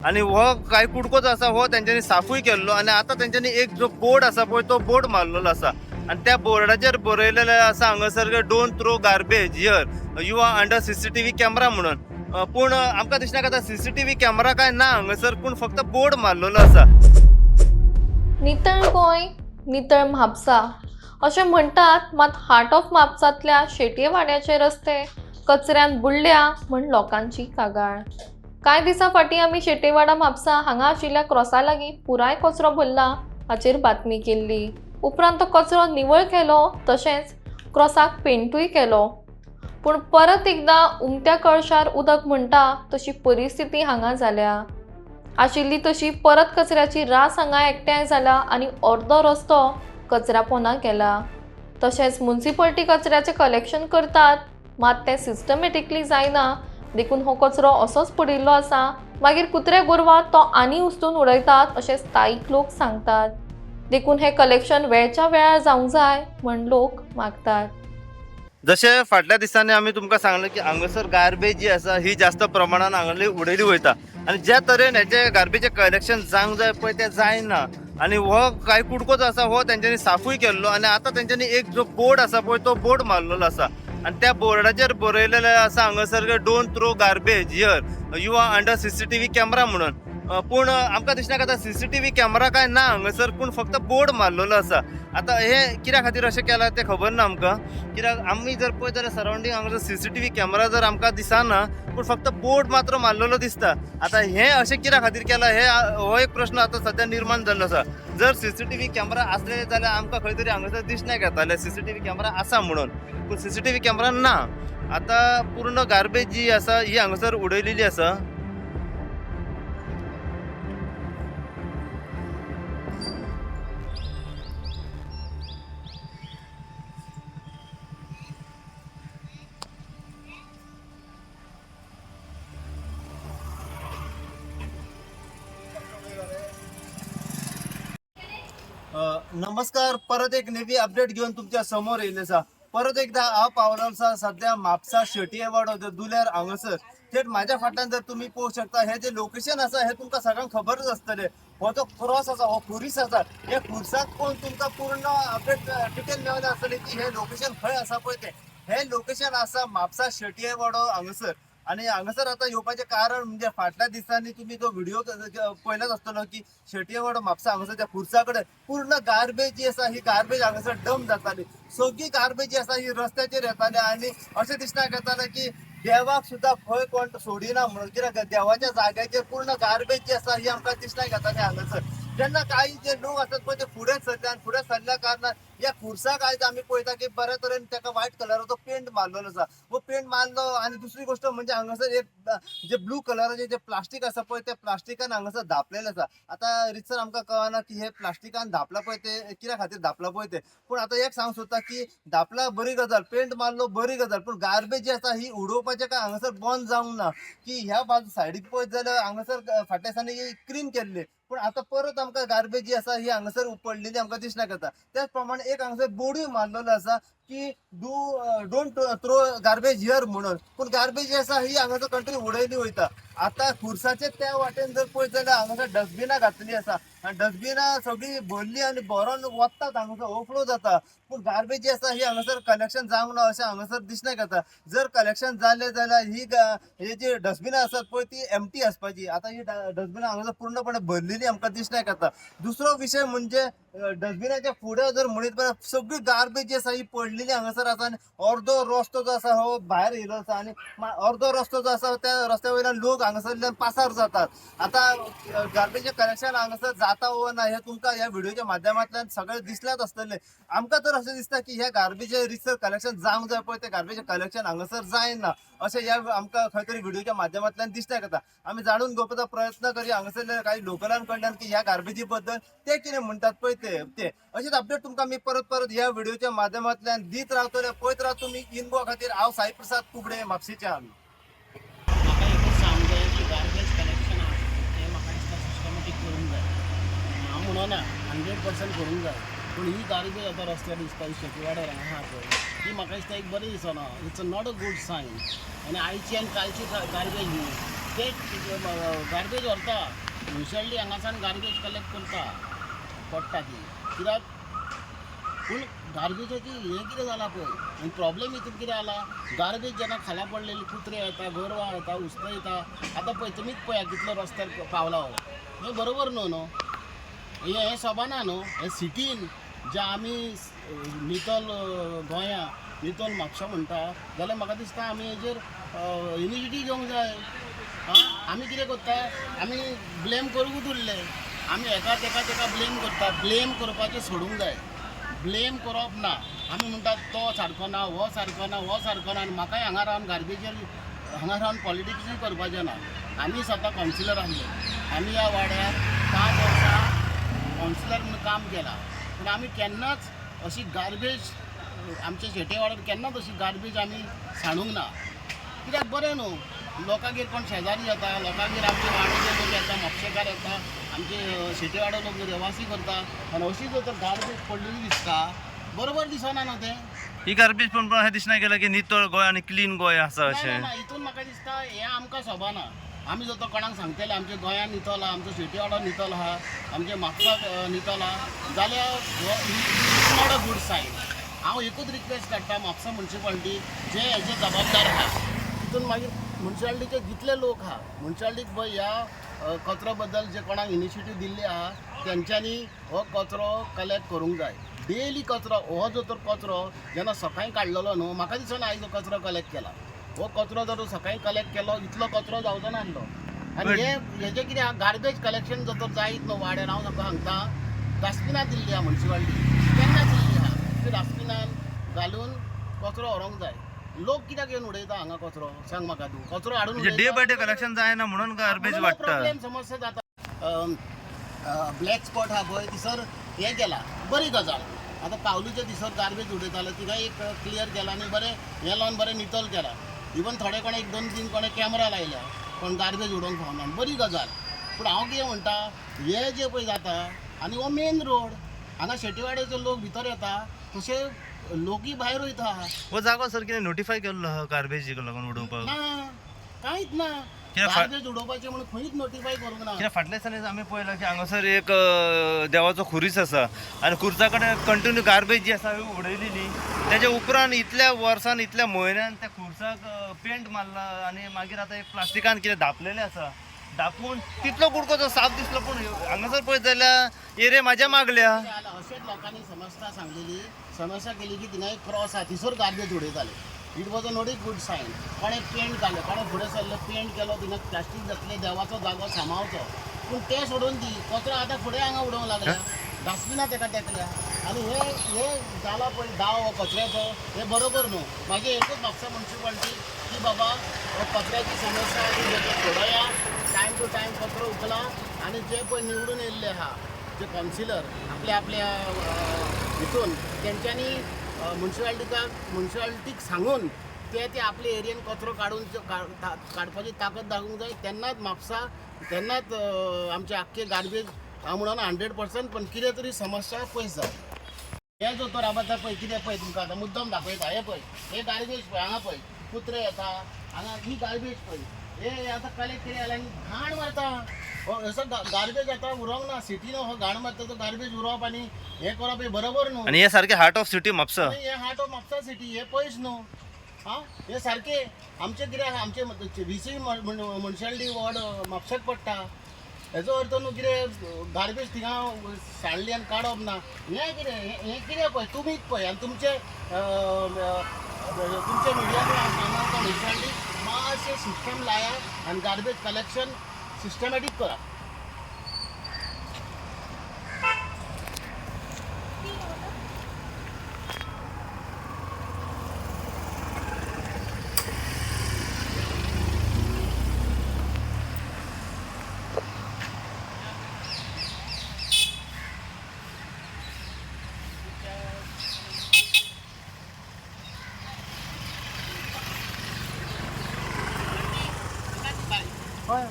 आणि हो काय कुडकोच असा हो त्यांच्यानी साफूय केल्लो आणि आता त्यांच्यानी एक जो बोर्ड असा पळय तो बोर्ड मारलेलो असा आणि त्या बोर्डाचेर बरयलेले असा हांगासर don't throw garbage here you are under CCTV camera म्हणून पूण आमकां दिसना आता सीसीटीव्ही कॅमेरा काय ना हांगासर पूण फक्त बोर्ड मारलेलो असा. नितळ गोंय नितळ म्हापसा अशें म्हणटात, मात हार्ट ऑफ म्हापसांतल्या शेटये वाड्याचे रस्ते कचऱ्यान बुडल्या म्हण लोकांची कागाळ. कांय दिसा फाटीं आमी शेटेवाडा म्हापसा हांगा आशिल्ल्या क्रॉसा लागीं पुराय कचरो भरला हाचेर बातमी केल्ली. उपरांत तो कचरो निवळ केलो, तशेंच क्रॉसाक पेंटूय केलो. पूण परत एकदां उमत्या कळशार उदक म्हणटा तशी परिस्थिती हांगा जाल्या. आशिल्ली तशी परत कचऱ्याची रास हांगा एकठांय जाला आनी अर्दो रस्तो कचऱ्या पोंदाक गेला. तशेंच म्युनिसिपलिटी कचऱ्याचें कलेक्शन करतात, मात तें सिस्टमॅटिकली जायना, देखून हो कचरो असोच पडिल्लो आसा. मागीर कुत्रे गोरवां तो आनी उस्तून उडयतात अशें स्थायीक लोक सांगतात. देखून हे कलेक्शन वेळच्या वेळार जावंक जाय म्हण लोक मागतात. जशें फाटल्या दिसांनी आमी तुमकां सांगलें की हांगासर गार्बेज जी आसा ही जास्त प्रमाणात हांगासर उडयली वयता आनी ज्या तरेन हेचे गार्बेजचें कलेक्शन जावंक जाय पळय तें जायना आनी हो काय कुडकोच आसा हो तेंच्यांनी साफूय केल्लो आणि आता तेंच्यांनी एक जो बोर्ड आसा पळय तो बोर्ड मारलेलो आसा आणि त्या बोर्डाचेर बरयलेले आसा हांगासर don't throw garbage here you are under CCTV camera म्हणून पूण आमकां दिसना आता सीसीटीव्ही कॅमेरा काय ना हांगासर पूण फक्त बोर्ड मारलेलो आसा. आता हे कित्या खातीर अशें केलां तें खबर ना आमकां, कित्याक आमी जर पळयत जाल्यार सरावंडींग हांगासर सीसीटीव्ही कॅमेरा जर आमकां दिसना पूण फक्त बोर्ड मात्र मारलेलो दिसता. आता हे अशें कित्या खातीर केलां हो एक प्रश्न आता सध्या निर्माण जाल्लो आसा. जर सीसीटीव्ही कॅमेरा आसले जाल्यार आमकां खंय तरी हांगासर दिसण्याक येताले सीसीटीव्ही कॅमेरा आसा म्हणून, पूण सीसीटीव्ही कॅमेरा ना. आता पूर्ण गार्बेज जी आसा ही हांगासर उडयलेली आसा. नमस्कार, परत एक नवी अपडेट घेऊन तुमच्या समोर येयले आसा. परत एकदा हांव पावलो आसा सध्या म्हापसा शेटयेवाडो दुल्यार हांगासर. थेट माझ्या फाटल्यान जर तुम्ही पळोवंक शकता हे जे लोकेशन आसा हे तुमकां सगळ्यांक खबरच आसतलें. हो जो क्रॉस आसा हो खुरीस आसा, हे खुर्साक पळोवन तुमकां पूर्ण अपडेट डिटेल मेळले आसतले की हे लोकेशन खंय आसा पळय तें. हे लोकेशन आसा म्हापसा शेटयेवाडो हांगासर. आणि हांगासर आता येवपाचें कारण म्हणजे फाटल्या दिसांनी तुम्ही जो व्हिडिओ पळयलाच आसतलो की शेटयेवाडो म्हापसा हांगासर त्या खुर्सा कडेन पूर्ण गार्बेज जी आसा ही गार्बेज हांगासर डंप जाताली. सगळी गार्बेज जी आसा ही रस्त्याचेर येताली आणि अशें दिसण्याक येतालें की देवाक सुद्धा खंय कोण सोडिना म्हणून, कित्याक देवाच्या जाग्याचेर पूर्ण गार्बेज जी आसा ही आमकां दिसण्याक येताली हांगासर. जेन्ना काही जे लोक आसात पळय ते फुडें सरले आनी फुडें सरल्या कारणान या खुर्साक आयज आमी पळयता की बऱ्या तरेन ताका व्हायट कलराचो पेंट मारलेलो आसा. वो पेंट मारलो आणि दुसरी गोष्ट म्हणजे हांगासर एक जे ब्लू कलराचे जे प्लास्टीक आसा पळय ते प्लास्टिकान हांगासर धापलेले आसा. आता रितसर आमकां कळना की हे प्लास्टिकान धापला पळय ते कित्या खातीर धापला पळय ते. पूण आता एक सांग सोदता की धापला बरी गजाल, पेंट मारलो बरी गजाल, पूण गार्बेज जी आसा ही उडोवपाचें काय हांगासर बंद जावंक ना. की ह्या बाजू सायडीक पळयत जाल्यार हांगासर फाटल्या दिसांनी क्लीन केल्ली, पूण आता परत आमकां गार्बेज जी आसा ही हांगासर पडलेली आमकां दिसण्याक येता. त्याच प्रमाणे एक हांगासर बोर्डूय मारलेलो आसा की डोंट थ्रो गार्बेज हियर म्हणून. पूण गार्बेज जी आसा ही हांगासर कंटिन्यू उडयली वयता. आता खुर्साचे त्या वाटेन जर पळयत जाल्यार हांगासर डस्टबिनां घातली आसा आनी डस्टबिनां सगळी भरली आनी भरोन वतात हांगासर ओवरफ्लो जाता. पूण गार्बेज जी आसा ही हांगासर कलेक्शन जावंक ना अशें हांगासर दिसण्याक येता. जर कलेक्शन जालें जाल्यार ही जी डस्टबिनां आसात पळय ती एम्प्टी आसपाची. आता ही डस्टबिनां हांगासर पूर्णपणे भरलेली आमकां दिसण्याक येता. दुसरो विशय म्हणजे डस्टबिनाच्या फुडें जर म्हणीत जाल्यार सगळी गार्बेज जी आसा ही पडलेली हांगासर आसा आनी अर्दो रस्तो जो आसा हो भायर येयलो आसा आनी अर्दो रस्तो जो आसा त्या रस्त्या वयल्यान लोक हांगासरल्यान पासार जातात. आता गार्बेजचें कलेक्शन हांगासर जाता वा ना हे तुमकां ह्या व्हिडिओच्या माध्यमांतल्यान सगळें दिसल्याच आसतलें. आमकां तर अशें दिसता की ह्या गार्बेज रितसर कलेक्शन जावंक जाय पळय तें गार्बेज कलेक्शन हांगासर जायना अशें ह्या आमकां खंय तरी व्हिडिओच्या माध्यमांतल्यान दिसण्याक येता. आमी जाणून घेवपाचो प्रयत्न करी हांगासरल्या काही लोकलां कडल्यान की ह्या गार्बेजी बद्दल ते कितें म्हणटात पळय ते अशीच अपडेट तुमकां मी परत ह्या व्हिडिओच्या माध्यमांतल्यान दीत रावतले. पळयत राव तुमी इनबो खातीर. हांव साई प्रसाद कुबडे, म्हापशेच्यान. म्हाका एकूच सांगूंक जाय की गार्बेज कलेक्शन आसा तें म्हाका दिसता सिस्टमॅटीक करूंक जाय. हांव म्हणना 100% करूंक जाय, पूण ही गार्बेज आतां रस्त्यार दिसता ही शेटवाड्यार आहा पळय ती म्हाका दिसता एक बरें दिसना. It's not a good sign. आनी आयची आनी कालची गार्बेज न्ही ते गार्बेज व्हरता मुन्सिपाल्टी हांगासान गार्बेज कलेक्ट करता पडटा ती कित्याक पूण गार्बेजाची हें कितें जालां पळय आनी प्रॉब्लेम हितून कितें जाला गार्बेज जेन्ना खाला पडलेली कुत्रे येता गोरवां येता उस्तां येता आतां पळय तुमीच पळया कितलो रस्त्यार पावला हो हें बरोबर न्हू हें सबाना न्हू हें सिटीन जे आमी नितळ गोंयां नितळ म्हापसा म्हणटा जाल्यार म्हाका दिसता आमी हेजेर इनिशिएटीव घेवंक जाय आमी कितें करता आमी ब्लेम करूंकूच उरले आमी एका ब्लेम करता ब्लेम करपाचें सोडूंक जाय ब्लेम करप ना आमी म्हणटात तो सारको ना हो सारको ना हो सारको ना आनी म्हाकाय हांगा रावन गार्बेजर हांगा रावन पॉलिटिक्सूय करपाचें ना आमी स्वता कावन्सिलर आसले आमी ह्या वाड्यार 5 वर्सां कावन्सिलर म्हणून काम केलां पूण आमी केन्नाच अशी गार्बेज आमच्या शेटे वाड्यार केन्नाच अशी गार्बेज आमी साणूंक ना कित्याक बरें न्हू लोकांगेर कोण शेजारी येता लोकांगेर आमचे वाड्याचे लोक येता म्हापशेकार येता आमचे शेटे वाडो लोक रेवासी करता आनी अशी जर तर गार्बेज पडलेली दिसता बरोबर दिसना न्हू तें ही गार्बेज पण अशें दिसना गेला की नितळ गोंय आनी क्लीन गोंय आसा अशें ना हितून म्हाका दिसता हें आमकां सोबाना आमी जर तो कोणाक सांगतले आमच्या गोंयांत नितळ आहा आमचो शेटे वाडो नितळ आहा आमच्या म्हापसा नितळ आहा जाल्यार नॉट अ गूड सायन हांव एकूच रिक्वेस्ट काडटा म्हापसा मुन्सिपाल्टी जे हेजे जबाबदार आहा तितून मागीर मुन्सिपाल्टीचे जितले लोक आहा मुन्सिपाल्टीक पळय ह्या कचरो बद्दल जे कोणाक इनिशिएटीव दिल्ली आहा तेंच्यांनी हो कचरो कलेक्ट करूंक जाय डेली कचरो हो जो तर कचरो जेन्ना सकाळीं काडलेलो न्हू म्हाका दिसना आयज हो कचरो कलेक्ट केला हो कचरो जर सकाळीं कलेक्ट केलो इतलो कचरो जावचो नासलो आनी हेजें कितें आहा गार्बेज कलेक्शन जर तर जायत न्हू वाड्यार हांव म्हाका सांगता डस्टबिनां दिल्ली आहा मुन्सिपाल्टी केन्ना दिल्ली आहा त्या डस्टबिनान घालून कचरो व्हरोंक जाय लोक कित्याक येवन उडयता हांगा कचरो सांग म्हाका तूं कचरो हाडून डे बाय डे कलेक्शन जायना म्हणून गार्बेज वाडटा प्रॉब्लेम समस्या जाता ब्लॅक स्पॉट आहा पळय थिसर हें केलां बरी गजाल आतां पावलीच्या दिसर गार्बेज उडयताले तिका एक क्लियर केला आनी बरें हें लावन बरें नितळ केला इवन थोडे कोणे 1-2 कोणे कॅमेरा लायल्या पण गार्बेज उडोवंक फावना बरी गजाल पूण हांव कितें म्हणटा हे जे पळय जाता आनी हो मेन रोड हांगा शेटेवाड्याचे लोक भितर येता तशे लोकूय भायर वयता हो जागो सर कितें नोटिफाय केल्लो आहा गार्बेज लागून उडोवपाक ना कांयच ना गार्बेज उडोवपाचें म्हणून खंयच नोटिफाय करूंक ना कित्याक फाटल्या दिसांनी आमी पळयलां की हांगासर एक देवाचो खुरीस आसा आनी खुर्सा कडेन कंटिन्यू गार्बेज जी आसा उडयलेली तेज्या उपरांत इतल्या वर्सान इतल्या म्हयन्यान त्या खुर्साक पेंट मारला आनी मागीर आतां एक प्लास्टिकान कितें धापलेलें आसा धापून तितलो कुडको जो साफ दिसलो पूण हांगासर पळयत जाल्यार एरे म्हाज्या मागल्या अशेंच लोकांनी समस्या केली की थिंगा एक क्रॉस आहा थिसर गार्बेज उडयताले it was a not a good sign कोणें पेंट घालें कोणें फुडें सरलें पेंट केलो थिंगा प्लास्टीक घातलें देवाचो जागो सांबाळचो पूण तें सोडून दी कचरो आतां फुडें हांगा उडोवंक लागल्या डस्टबिनां ताका तेकल्या आनी हे जाला पळय दाव हो कचऱ्याचो हे बरोबर न्हू म्हाजी एकूच म्हापसा मुन्सिपाल्टी की बाबा हो कचऱ्याची समस्या सोडया टायम टू टायम कचरो उखला आनी जे पळय निवडून येयल्ले आहा जे कावन्सिलर आपल्या हितून तेंच्यांनी मुन्सिपाल्टीक सांगून ते आपले एरियेन कचरो काडून काडपाची ताकद दाखोवंक जाय तेन्नाच म्हापसा तेन्नाच आमचे आख्खे गार्बेज हांव म्हणून 100% पण कितें तरी समस्या पयस जाय हे जो तर आतां पळय कितें पळय तुमकां आतां मुद्दम दाखयता हे पळय हे गार्बेज पळय हांगा पळय कुत्रे येता हांगा ही गार्बेज पळय हे आतां कलेक्ट कितें जालें घाण मारता असो गार्बेज आतां उरोंक ना सिटीन हो घाण मारता तो गार्बेज उरोवप आनी हें करप हे बरोबर न्हू आनी हे सारके हार्ट ऑफ सिटी म्हापसा हे हार्ट ऑफ म्हापसा सिटी हे पयस न्हू हे सारके आमचे कितें आहा आमचे VC मुन्सिपाल्टी वॉर्ड म्हापशाक पडटा हेजो अर्थ न्हू कितें गार्बेज थिंगा साणली आनी काडप ना हें कितें पळय तुमीच पळय आनी तुमचे मिडियाक सांगता मुन्सिपाल्टी मातशें सिस्टम लाया आनी गार्बेज कलेक्शन सिस्टमॅटीक करा हय